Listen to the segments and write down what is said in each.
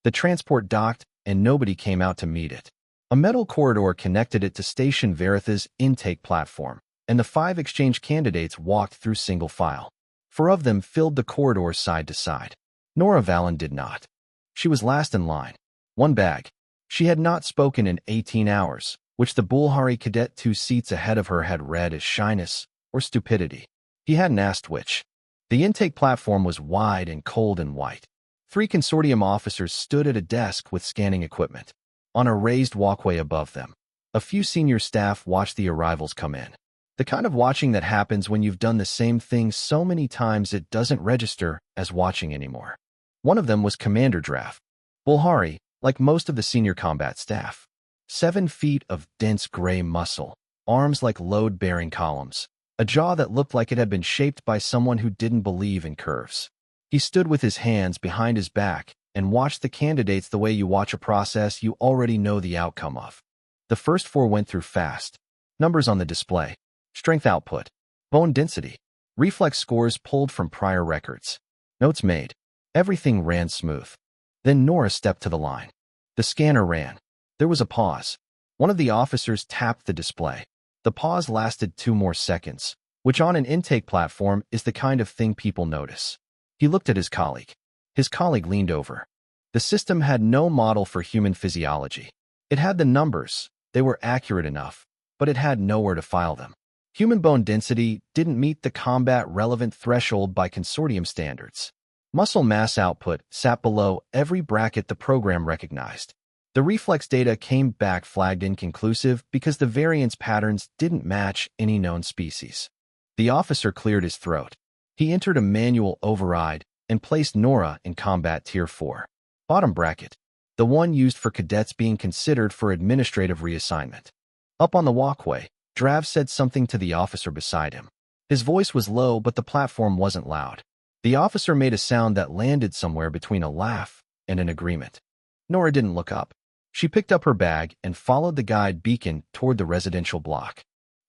The transport docked, and nobody came out to meet it. A metal corridor connected it to Station Veritha's intake platform, and the 5 exchange candidates walked through single file. 4 of them filled the corridor side to side. Nora Valen did not. She was last in line. 1 bag. She had not spoken in 18 hours, which the Bulhari cadet 2 seats ahead of her had read as shyness or stupidity. He hadn't asked which. The intake platform was wide and cold and white. 3 consortium officers stood at a desk with scanning equipment. On a raised walkway above them, a few senior staff watched the arrivals come in. The kind of watching that happens when you've done the same thing so many times it doesn't register as watching anymore. One of them was Commander Draft. Bulhari, like most of the senior combat staff. 7 feet of dense gray muscle, arms like load-bearing columns, a jaw that looked like it had been shaped by someone who didn't believe in curves. He stood with his hands behind his back and watched the candidates the way you watch a process you already know the outcome of. The first 4 went through fast. Numbers on the display. Strength output. Bone density. Reflex scores pulled from prior records. Notes made. Everything ran smooth. Then Nora stepped to the line. The scanner ran. There was a pause. One of the officers tapped the display. The pause lasted 2 more seconds, which on an intake platform is the kind of thing people notice. He looked at his colleague. His colleague leaned over. The system had no model for human physiology. It had the numbers. They were accurate enough, but it had nowhere to file them. Human bone density didn't meet the combat-relevant threshold by consortium standards. Muscle mass output sat below every bracket the program recognized. The reflex data came back flagged inconclusive because the variance patterns didn't match any known species. The officer cleared his throat. He entered a manual override and placed Nora in Combat Tier 4. Bottom bracket, the one used for cadets being considered for administrative reassignment. Up on the walkway, Drav said something to the officer beside him. His voice was low, but the platform wasn't loud. The officer made a sound that landed somewhere between a laugh and an agreement. Nora didn't look up. She picked up her bag and followed the guide beacon toward the residential block.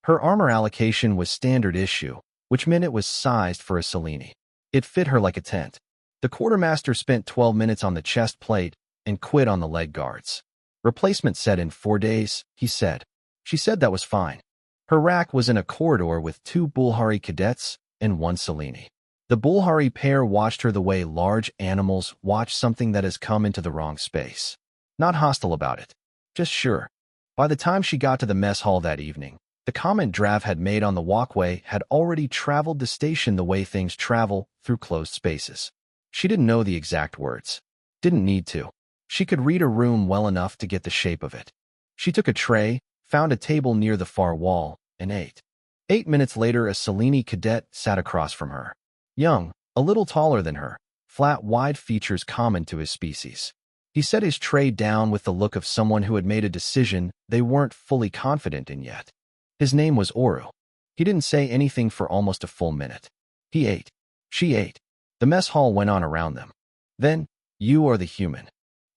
Her armor allocation was standard issue, which meant it was sized for a Selene. It fit her like a tent. The quartermaster spent 12 minutes on the chest plate and quit on the leg guards. Replacement set in 4 days, he said. She said that was fine. Her rack was in a corridor with 2 Bulhari cadets and 1 Selene. The Bulhari pair watched her the way large animals watch something that has come into the wrong space. Not hostile about it. Just sure. By the time she got to the mess hall that evening, the comment Drav had made on the walkway had already traveled the station the way things travel through closed spaces. She didn't know the exact words. Didn't need to. She could read a room well enough to get the shape of it. She took a tray, found a table near the far wall, and ate. 8 minutes later, a Selene cadet sat across from her. Young, a little taller than her, flat, wide features common to his species. He set his tray down with the look of someone who had made a decision they weren't fully confident in yet. His name was Oru. He didn't say anything for almost a full minute. He ate. She ate. The mess hall went on around them. Then, you are the human.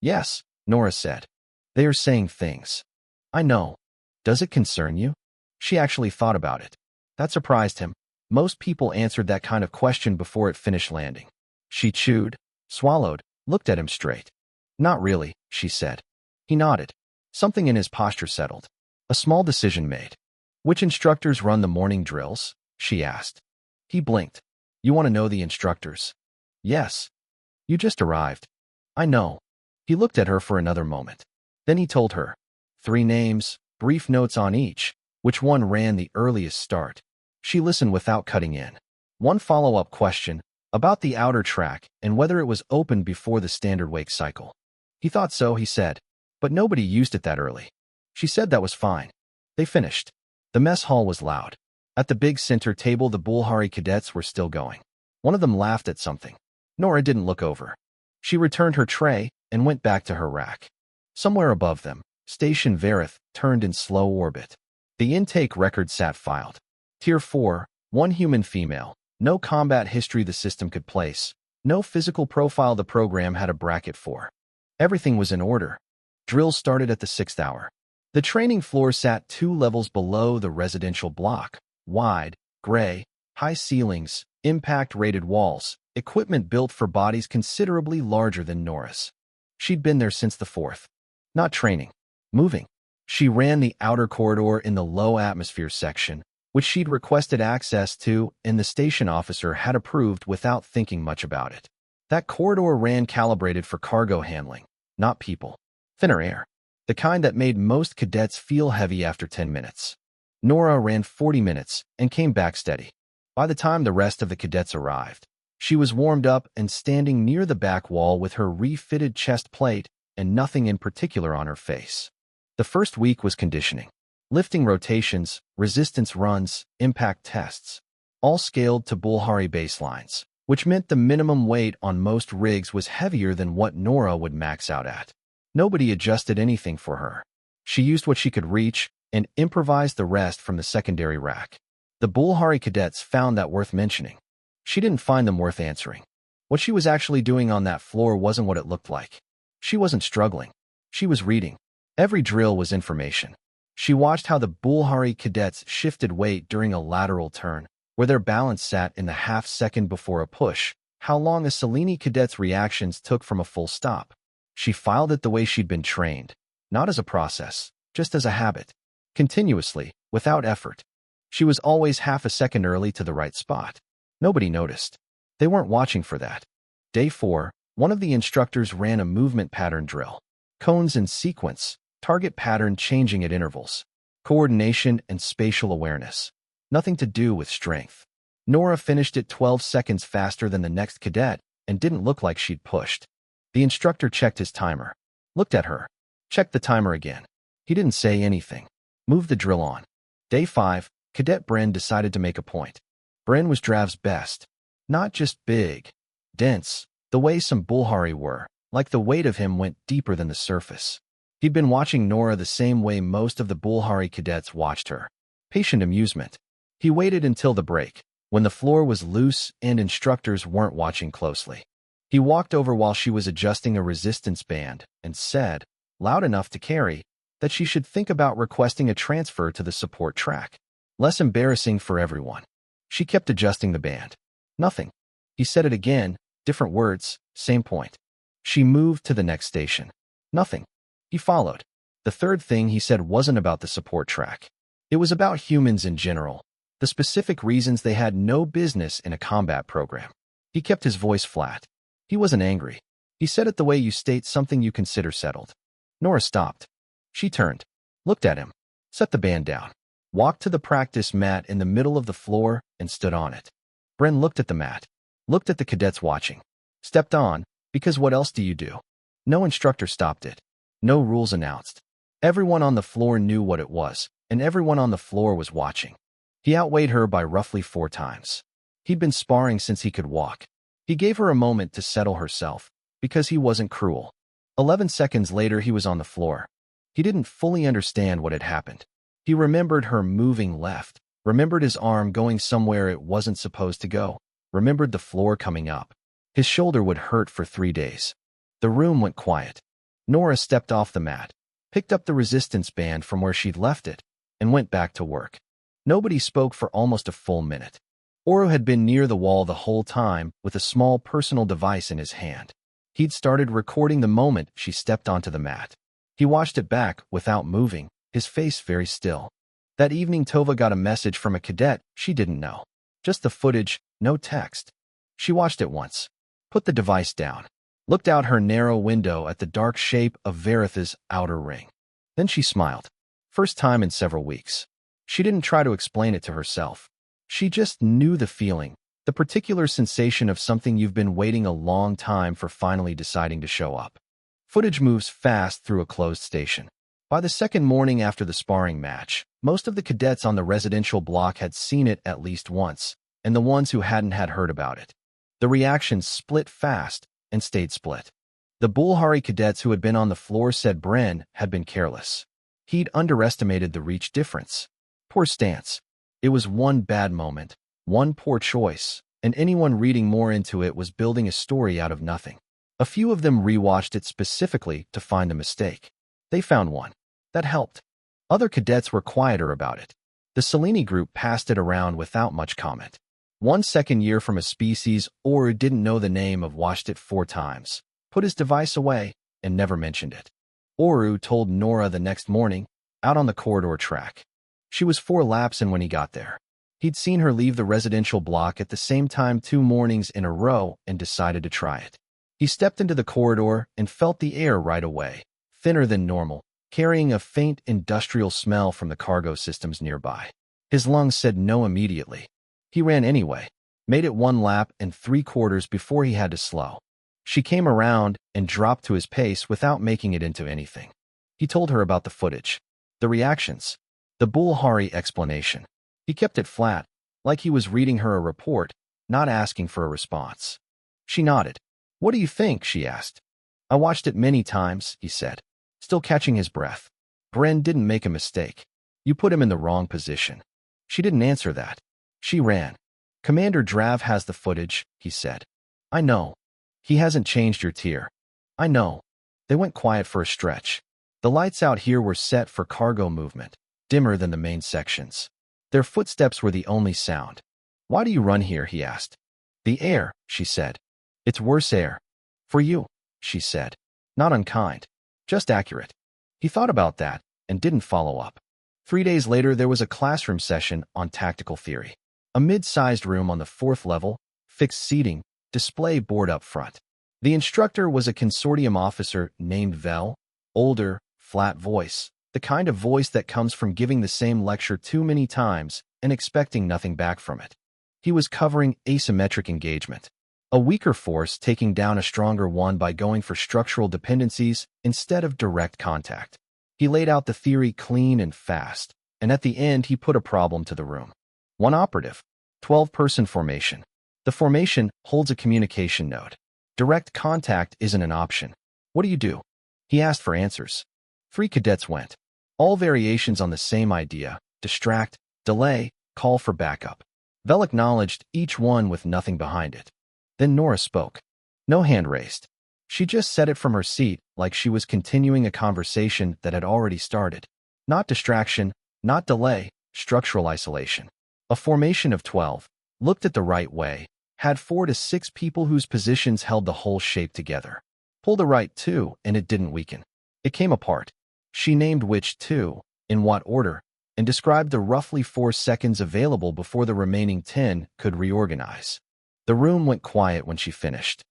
Yes, Nora said. They are saying things. I know. Does it concern you? She actually thought about it. That surprised him. Most people answered that kind of question before it finished landing. She chewed, swallowed, looked at him straight. Not really, she said. He nodded. Something in his posture settled. A small decision made. Which instructors run the morning drills? She asked. He blinked. You want to know the instructors? Yes. You just arrived. I know. He looked at her for another moment. Then he told her. 3 names, brief notes on each, which one ran the earliest start. She listened without cutting in. 1 follow-up question, about the outer track and whether it was open before the standard wake cycle. He thought so, he said, but nobody used it that early. She said that was fine. They finished. The mess hall was loud. At the big center table, the Bulhari cadets were still going. One of them laughed at something. Nora didn't look over. She returned her tray and went back to her rack. Somewhere above them, Station Verith turned in slow orbit. The intake record sat filed. Tier 4, 1 human female, no combat history the system could place, no physical profile the program had a bracket for. Everything was in order. Drills started at the 6th hour. The training floor sat 2 levels below the residential block, wide, gray, high ceilings, impact-rated walls, equipment built for bodies considerably larger than Nora's. She'd been there since the 4th. Not training. Moving. She ran the outer corridor in the low atmosphere section, which she'd requested access to, and the station officer had approved without thinking much about it. That corridor ran calibrated for cargo handling, not people. Thinner air. The kind that made most cadets feel heavy after 10 minutes. Nora ran 40 minutes and came back steady. By the time the rest of the cadets arrived, she was warmed up and standing near the back wall with her refitted chest plate and nothing in particular on her face. The first week was conditioning. Lifting rotations, resistance runs, impact tests. All scaled to Bulhari baselines, which meant the minimum weight on most rigs was heavier than what Nora would max out at. Nobody adjusted anything for her. She used what she could reach and improvised the rest from the secondary rack. The Bulhari cadets found that worth mentioning. She didn't find them worth answering. What she was actually doing on that floor wasn't what it looked like. She wasn't struggling. She was reading. Every drill was information. She watched how the Bulhari cadets shifted weight during a lateral turn, where their balance sat in the half-second before a push, how long a Selene cadet's reactions took from a full stop. She filed it the way she'd been trained, not as a process, just as a habit, continuously, without effort. She was always half a second early to the right spot. Nobody noticed. They weren't watching for that. Day 4, one of the instructors ran a movement pattern drill. Cones in sequence, target pattern changing at intervals. Coordination and spatial awareness. Nothing to do with strength. Nora finished it 12 seconds faster than the next cadet and didn't look like she'd pushed. The instructor checked his timer. Looked at her. Checked the timer again. He didn't say anything. Moved the drill on. Day 5, Cadet Bren decided to make a point. Bren was Drav's best. Not just big. Dense. The way some Bulhari were. Like the weight of him went deeper than the surface. He'd been watching Nora the same way most of the Bulhari cadets watched her. Patient amusement. He waited until the break, when the floor was loose and instructors weren't watching closely. He walked over while she was adjusting a resistance band and said, loud enough to carry, that she should think about requesting a transfer to the support track. Less embarrassing for everyone. She kept adjusting the band. Nothing. He said it again, different words, same point. She moved to the next station. Nothing. He followed. The third thing he said wasn't about the support track. It was about humans in general, the specific reasons they had no business in a combat program. He kept his voice flat. He wasn't angry. He said it the way you state something you consider settled. Nora stopped. She turned, looked at him, set the band down, walked to the practice mat in the middle of the floor and stood on it. Bren looked at the mat, looked at the cadets watching, stepped on, because what else do you do? No instructor stopped it. No rules announced. Everyone on the floor knew what it was, and everyone on the floor was watching. He outweighed her by roughly 4 times. He'd been sparring since he could walk. He gave her a moment to settle herself, because he wasn't cruel. 11 seconds later he was on the floor. He didn't fully understand what had happened. He remembered her moving left, remembered his arm going somewhere it wasn't supposed to go, remembered the floor coming up. His shoulder would hurt for 3 days. The room went quiet. Nora stepped off the mat, picked up the resistance band from where she'd left it, and went back to work. Nobody spoke for almost a full minute. Oro had been near the wall the whole time with a small personal device in his hand. He'd started recording the moment she stepped onto the mat. He watched it back without moving, his face very still. That evening Tova got a message from a cadet she didn't know. Just the footage, no text. She watched it once, put the device down, looked out her narrow window at the dark shape of Veritha's outer ring. Then she smiled. First time in several weeks. She didn't try to explain it to herself. She just knew the feeling, the particular sensation of something you've been waiting a long time for finally deciding to show up. Footage moves fast through a closed station. By the second morning after the sparring match, most of the cadets on the residential block had seen it at least once, and the ones who hadn't had heard about it. The reactions split fast and stayed split. The Bulhari cadets who had been on the floor said Bren had been careless. He'd underestimated the reach difference. Poor stance. It was one bad moment, one poor choice, and anyone reading more into it was building a story out of nothing. A few of them rewatched it specifically to find the mistake. They found one. That helped. Other cadets were quieter about it. The Selene group passed it around without much comment. One second year from a species or didn't know the name of watched it 4 times, put his device away, and never mentioned it. Oru told Nora the next morning, out on the corridor track. She was 4 laps in when he got there. He'd seen her leave the residential block at the same time 2 mornings in a row and decided to try it. He stepped into the corridor and felt the air right away, thinner than normal, carrying a faint industrial smell from the cargo systems nearby. His lungs said no immediately. He ran anyway, made it 1 lap and 3/4 before he had to slow. She came around and dropped to his pace without making it into anything. He told her about the footage, the reactions, the Bulhari explanation. He kept it flat, like he was reading her a report, not asking for a response. She nodded. "What do you think?" she asked. "I watched it many times," he said, still catching his breath. "Bren didn't make a mistake. You put him in the wrong position." She didn't answer that. She ran. "Commander Drav has the footage," he said. "I know. He hasn't changed your tier." "I know." They went quiet for a stretch. The lights out here were set for cargo movement, dimmer than the main sections. Their footsteps were the only sound. "Why do you run here?" he asked. "The air," she said. "It's worse air." "For you," she said. Not unkind, just accurate. He thought about that and didn't follow up. 3 days later, there was a classroom session on tactical theory. A mid-sized room on the 4th level, fixed seating, display board up front. The instructor was a consortium officer named Vel, older, flat voice, the kind of voice that comes from giving the same lecture too many times and expecting nothing back from it. He was covering asymmetric engagement, a weaker force taking down a stronger one by going for structural dependencies instead of direct contact. He laid out the theory clean and fast, and at the end he put a problem to the room. 1 operative, 12-person formation. The formation holds a communication node. Direct contact isn't an option. What do you do? He asked for answers. 3 cadets went. All variations on the same idea: distract, delay, call for backup. Vel acknowledged each one with nothing behind it. Then Nora spoke. No hand raised. She just said it from her seat like she was continuing a conversation that had already started. Not distraction, not delay, structural isolation. A formation of 12, looked at the right way, had 4 to 6 people whose positions held the whole shape together. Pull the right 2 and it didn't weaken. It came apart. She named which 2, in what order, and described the roughly 4 seconds available before the remaining 10 could reorganize. The room went quiet when she finished.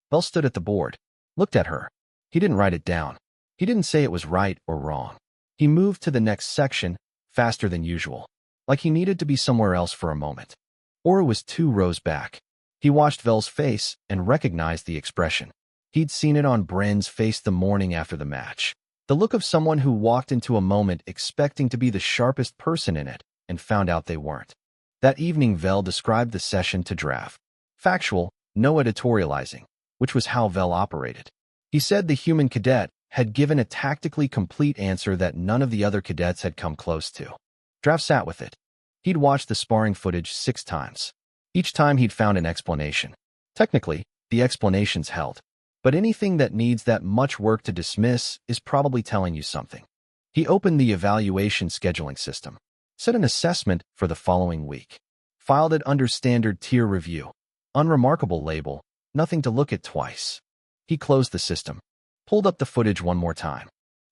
Vel stood at the board, looked at her. He didn't write it down. He didn't say it was right or wrong. He moved to the next section, faster than usual, like he needed to be somewhere else for a moment. Aura was 2 rows back. He watched Vel's face and recognized the expression. He'd seen it on Bren's face the morning after the match. The look of someone who walked into a moment expecting to be the sharpest person in it and found out they weren't. That evening, Vel described the session to Drav. Factual, no editorializing, which was how Vel operated. He said the human cadet had given a tactically complete answer that none of the other cadets had come close to. Drav sat with it. He'd watched the sparring footage 6 times. Each time he'd found an explanation. Technically, the explanations held. But anything that needs that much work to dismiss is probably telling you something. He opened the evaluation scheduling system, set an assessment for the following week, filed it under standard tier review. Unremarkable label, nothing to look at twice. He closed the system, pulled up the footage one more time.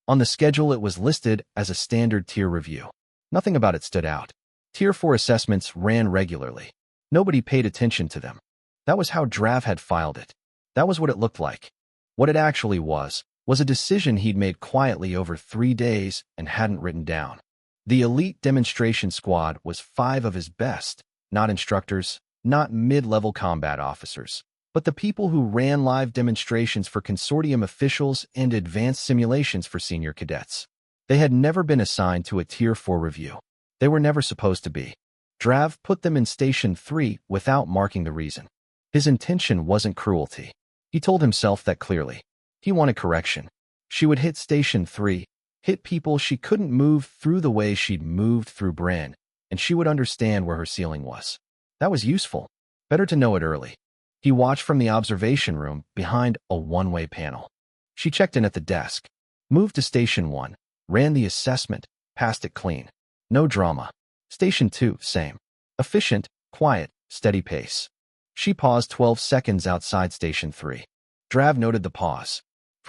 On the schedule it was listed as a standard tier review. Nothing about it stood out. Tier 4 assessments ran regularly. Nobody paid attention to them. That was how Drav had filed it. That was what it looked like. What it actually was a decision he'd made quietly over 3 days and hadn't written down. The elite demonstration squad was 5 of his best, not instructors, not mid-level combat officers, but the people who ran live demonstrations for consortium officials and advanced simulations for senior cadets. They had never been assigned to a Tier 4 review. They were never supposed to be. Drav put them in Station 3 without marking the reason. His intention wasn't cruelty. He told himself that clearly. He wanted correction. She would hit Station 3, hit people she couldn't move through the way she'd moved through Bren, and she would understand where her ceiling was. That was useful. Better to know it early. He watched from the observation room behind a one-way panel. She checked in at the desk, moved to Station 1, ran the assessment, passed it clean. No drama. Station 2, same. Efficient, quiet, steady pace. She paused 12 seconds outside Station 3. Drav noted the pause.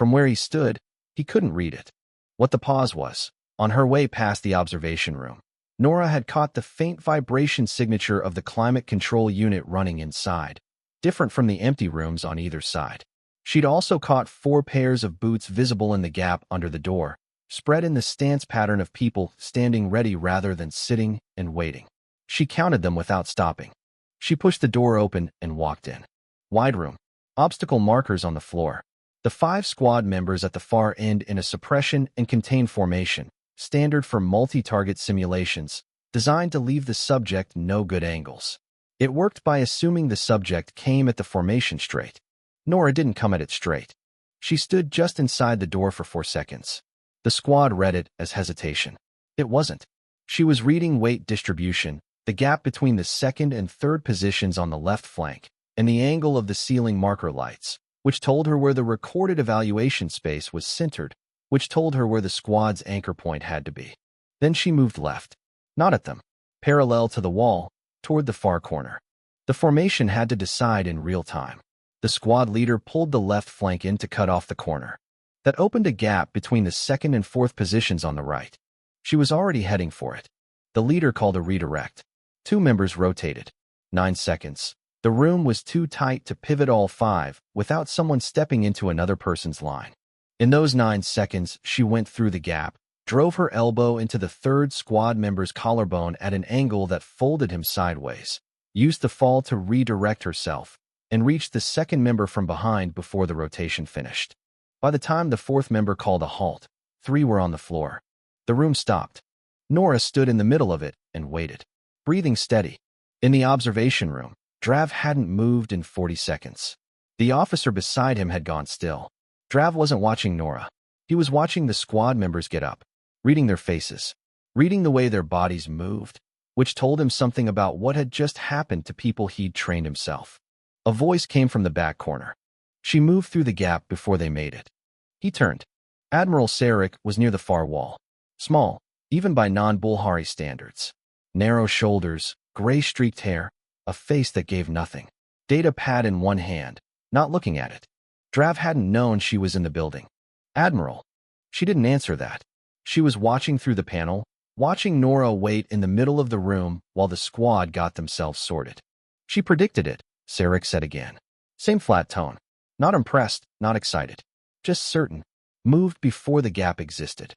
From where he stood, he couldn't read it. What the pause was, on her way past the observation room, Nora had caught the faint vibration signature of the climate control unit running inside, different from the empty rooms on either side. She'd also caught 4 pairs of boots visible in the gap under the door, spread in the stance pattern of people standing ready rather than sitting and waiting. She counted them without stopping. She pushed the door open and walked in. Wide room. Obstacle markers on the floor. The 5 squad members at the far end in a suppression and contain formation, standard for multi-target simulations, designed to leave the subject no good angles. It worked by assuming the subject came at the formation straight. Nora didn't come at it straight. She stood just inside the door for 4 seconds. The squad read it as hesitation. It wasn't. She was reading weight distribution, the gap between the second and third positions on the left flank, and the angle of the ceiling marker lights, which told her where the recorded evaluation space was centered, which told her where the squad's anchor point had to be. Then she moved left. Not at them. Parallel to the wall, toward the far corner. The formation had to decide in real time. The squad leader pulled the left flank in to cut off the corner. That opened a gap between the second and fourth positions on the right. She was already heading for it. The leader called a redirect. 2 members rotated. 9 seconds. The room was too tight to pivot all 5 without someone stepping into another person's line. In those 9 seconds, she went through the gap, drove her elbow into the third squad member's collarbone at an angle that folded him sideways, used the fall to redirect herself, and reached the second member from behind before the rotation finished. By the time the 4th member called a halt, 3 were on the floor. The room stopped. Nora stood in the middle of it and waited, breathing steady. In the observation room, Drav hadn't moved in 40 seconds. The officer beside him had gone still. Drav wasn't watching Nora. He was watching the squad members get up, reading their faces, reading the way their bodies moved, which told him something about what had just happened to people he'd trained himself. A voice came from the back corner. She moved through the gap before they made it. He turned. Admiral Sarek was near the far wall. Small, even by non-Bulhari standards. Narrow shoulders, gray-streaked hair, a face that gave nothing. Data pad in one hand, not looking at it. Drav hadn't known she was in the building. Admiral. She didn't answer that. She was watching through the panel, watching Nora wait in the middle of the room while the squad got themselves sorted. She predicted it, Sarek said again. Same flat tone. Not impressed, not excited. Just certain. Moved before the gap existed.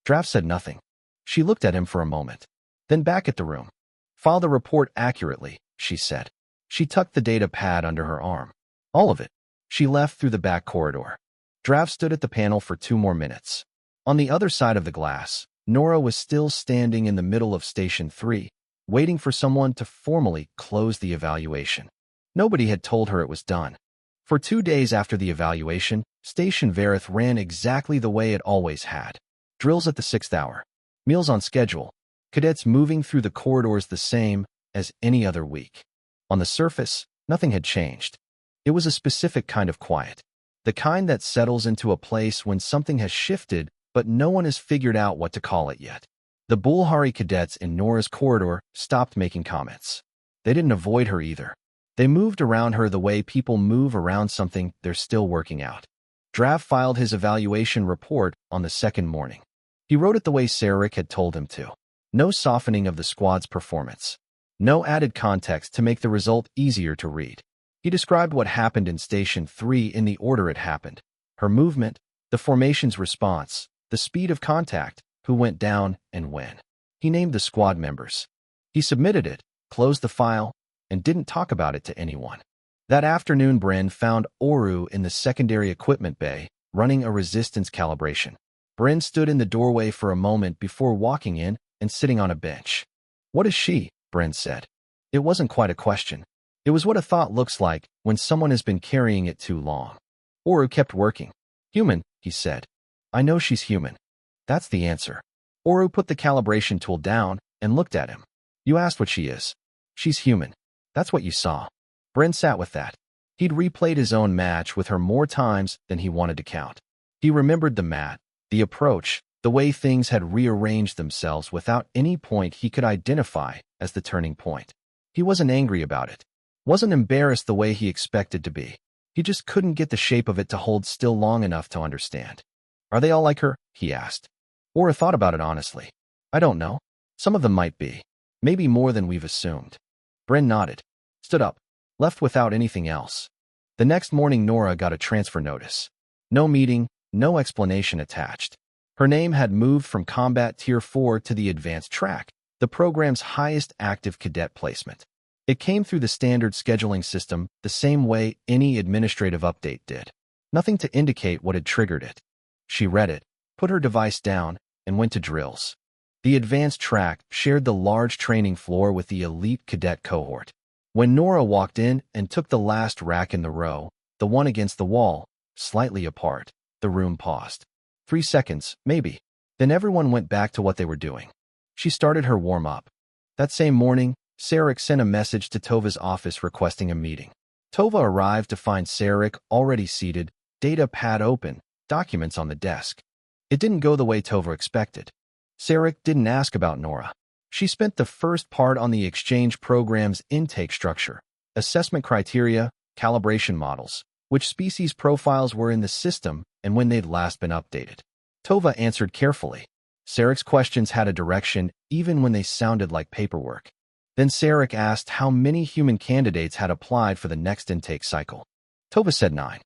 Drav said nothing. She looked at him for a moment. Then back at the room. File the report accurately, she said. She tucked the data pad under her arm. All of it. She left through the back corridor. Drav stood at the panel for 2 more minutes. On the other side of the glass, Nora was still standing in the middle of Station 3, waiting for someone to formally close the evaluation. Nobody had told her it was done. For 2 days after the evaluation, Station Verith ran exactly the way it always had. Drills at the 6th hour. Meals on schedule. Cadets moving through the corridors the same as any other week. On the surface, nothing had changed. It was a specific kind of quiet. The kind that settles into a place when something has shifted, but no one has figured out what to call it yet. The Bulhari cadets in Nora's corridor stopped making comments. They didn't avoid her either. They moved around her the way people move around something they're still working out. Drav filed his evaluation report on the second morning. He wrote it the way Sarek had told him to. No softening of the squad's performance. No added context to make the result easier to read. He described what happened in Station 3 in the order it happened. Her movement, the formation's response, the speed of contact, who went down and when. He named the squad members. He submitted it, closed the file, and didn't talk about it to anyone. That afternoon, Bryn found Oru in the secondary equipment bay, running a resistance calibration. Bryn stood in the doorway for a moment before walking in and sitting on a bench. What is she? Bryn said. It wasn't quite a question. It was what a thought looks like when someone has been carrying it too long. Oru kept working. Human, he said. I know she's human. That's the answer. Oru put the calibration tool down and looked at him. You asked what she is. She's human. That's what you saw. Bryn sat with that. He'd replayed his own match with her more times than he wanted to count. He remembered the mat, the approach, the way things had rearranged themselves without any point he could identify as the turning point. He wasn't angry about it. Wasn't embarrassed the way he expected to be. He just couldn't get the shape of it to hold still long enough to understand. Are they all like her? He asked. Or thought about it honestly. I don't know. Some of them might be. Maybe more than we've assumed. Bryn nodded, stood up, left without anything else. The next morning Nora got a transfer notice. No meeting, no explanation attached. Her name had moved from Combat Tier 4 to the Advanced track, the program's highest active cadet placement. It came through the standard scheduling system the same way any administrative update did. Nothing to indicate what had triggered it. She read it, put her device down, and went to drills. The Advanced track shared the large training floor with the elite cadet cohort. When Nora walked in and took the last rack in the row, the one against the wall, slightly apart, the room paused. 3 seconds, maybe. Then everyone went back to what they were doing. She started her warm-up. That same morning, Sarek sent a message to Tova's office requesting a meeting. Tova arrived to find Sarek already seated, data pad open, documents on the desk. It didn't go the way Tova expected. Sarek didn't ask about Nora. She spent the first part on the exchange program's intake structure, assessment criteria, calibration models, which species profiles were in the system and when they'd last been updated. Tova answered carefully. Sarek's questions had a direction even when they sounded like paperwork. Then Sarek asked how many human candidates had applied for the next intake cycle. Tova said 9.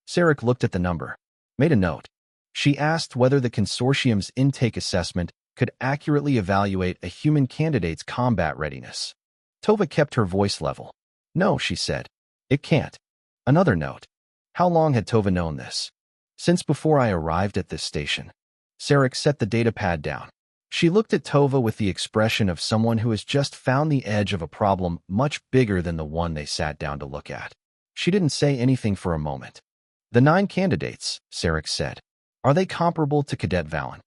Sarek looked at the number, made a note. She asked whether the consortium's intake assessment could accurately evaluate a human candidate's combat readiness. Tova kept her voice level. No, she said. It can't. Another note. How long had Tova known this? Since before I arrived at this station. Sarek set the datapad down. She looked at Tova with the expression of someone who has just found the edge of a problem much bigger than the one they sat down to look at. She didn't say anything for a moment. The 9 candidates, Sarek said. Are they comparable to Cadet Valen?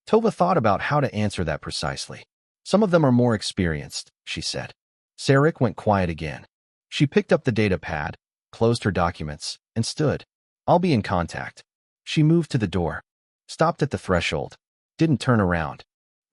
Tova thought about how to answer that precisely. Some of them are more experienced, she said. Sarek went quiet again. She picked up the datapad, closed her documents, and stood. I'll be in contact. She moved to the door, stopped at the threshold, didn't turn around.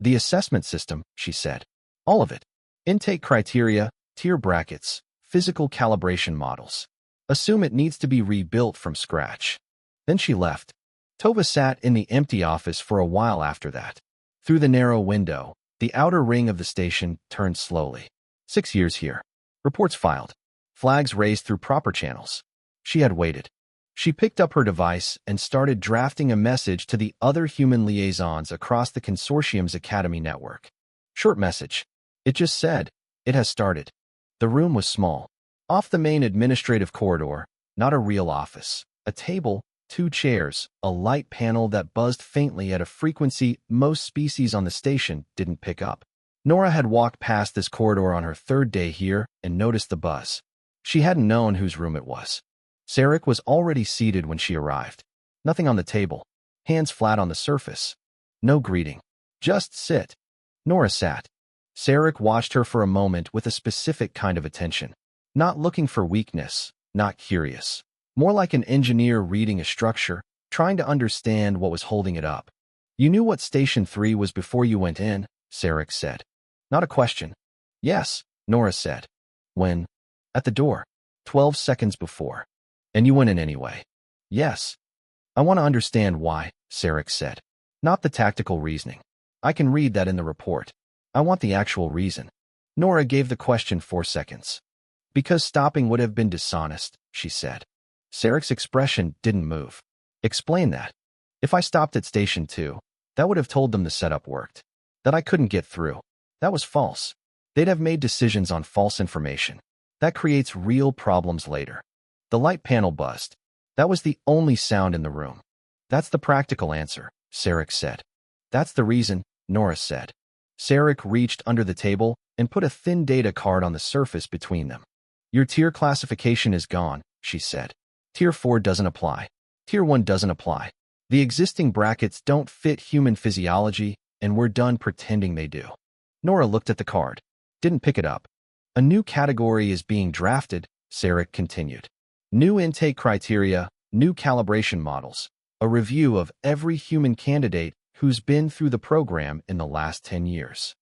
The assessment system, she said. All of it. Intake criteria, tier brackets, physical calibration models. Assume it needs to be rebuilt from scratch. Then she left. Tova sat in the empty office for a while after that. Through the narrow window, the outer ring of the station turned slowly. 6 years here. Reports filed. Flags raised through proper channels. She had waited. She picked up her device and started drafting a message to the other human liaisons across the consortium's academy network. Short message. It just said, it has started. The room was small. Off the main administrative corridor, not a real office. A table, 2 chairs, a light panel that buzzed faintly at a frequency most species on the station didn't pick up. Nora had walked past this corridor on her 3rd day here and noticed the buzz. She hadn't known whose room it was. Sarek was already seated when she arrived. Nothing on the table. Hands flat on the surface. No greeting. Just sit. Nora sat. Sarek watched her for a moment with a specific kind of attention. Not looking for weakness, not curious. More like an engineer reading a structure, trying to understand what was holding it up. You knew what Station 3 was before you went in, Sarek said. Not a question. Yes, Nora said. When? At the door. 12 seconds before. And you went in anyway. Yes. I want to understand why, Sarek said. Not the tactical reasoning. I can read that in the report. I want the actual reason. Nora gave the question 4 seconds. Because stopping would have been dishonest, she said. Sarek's expression didn't move. Explain that. If I stopped at Station 2, that would have told them the setup worked. That I couldn't get through. That was false. They'd have made decisions on false information. That creates real problems later. The light panel buzzed. That was the only sound in the room. That's the practical answer, Sarek said. That's the reason, Nora said. Sarek reached under the table and put a thin data card on the surface between them. Your tier classification is gone, she said. Tier 4 doesn't apply. Tier 1 doesn't apply. The existing brackets don't fit human physiology, and we're done pretending they do. Nora looked at the card. Didn't pick it up. A new category is being drafted, Sarek continued. New intake criteria, new calibration models, a review of every human candidate who's been through the program in the last 10 years.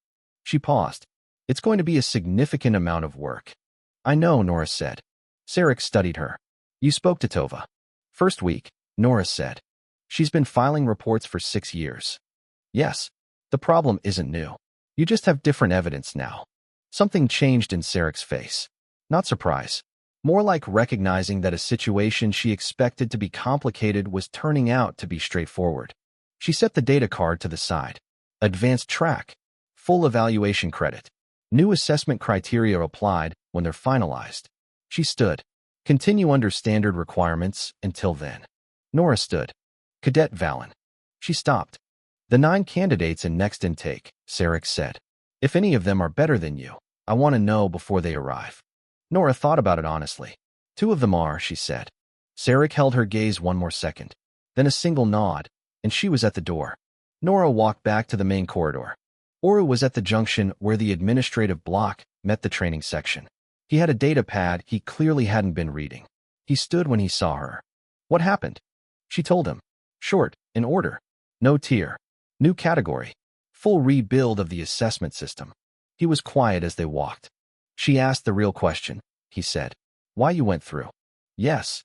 She paused. It's going to be a significant amount of work. I know, Nora said. Sarek studied her. You spoke to Tova. First week, Nora said. She's been filing reports for 6 years. Yes. The problem isn't new. You just have different evidence now. Something changed in Sarek's face. Not surprise. More like recognizing that a situation she expected to be complicated was turning out to be straightforward. She set the data card to the side. Advanced track. Full evaluation credit. New assessment criteria applied when they're finalized. She stood. Continue under standard requirements until then. Nora stood. Cadet Valen. She stopped. The 9 candidates in next intake, Sarek said. If any of them are better than you, I want to know before they arrive. Nora thought about it honestly. 2 of them are, she said. Sarek held her gaze one more second. Then a single nod, and she was at the door. Nora walked back to the main corridor. Oru was at the junction where the administrative block met the training section. He had a data pad he clearly hadn't been reading. He stood when he saw her. What happened? She told him. Short, in order. No tier. New category. Full rebuild of the assessment system. He was quiet as they walked. She asked the real question, he said. Why you went through? Yes.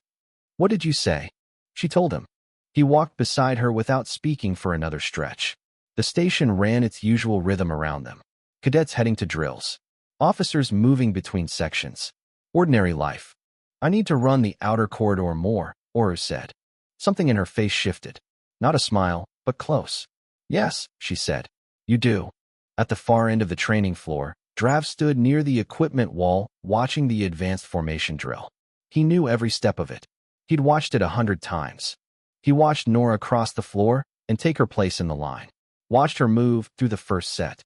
What did you say? She told him. He walked beside her without speaking for another stretch. The station ran its usual rhythm around them. Cadets heading to drills. Officers moving between sections. Ordinary life. I need to run the outer corridor more, Oru said. Something in her face shifted. Not a smile, but close. Yes, she said. You do. At the far end of the training floor, Drav stood near the equipment wall, watching the advanced formation drill. He knew every step of it. He'd watched it 100 times. He watched Nora cross the floor and take her place in the line. Watched her move through the first set.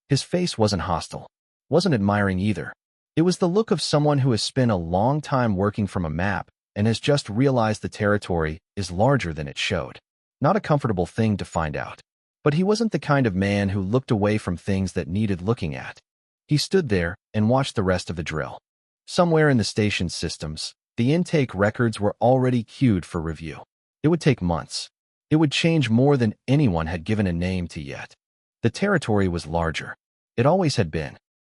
His face wasn't hostile. Wasn't admiring either. It was the look of someone who has spent a long time working from a map and has just realized the territory is larger than it showed. Not a comfortable thing to find out. But he wasn't the kind of man who looked away from things that needed looking at. He stood there and watched the rest of the drill. Somewhere in the station's systems, the intake records were already queued for review. It would take months. It would change more than anyone had given a name to yet. The territory was larger. It always had been,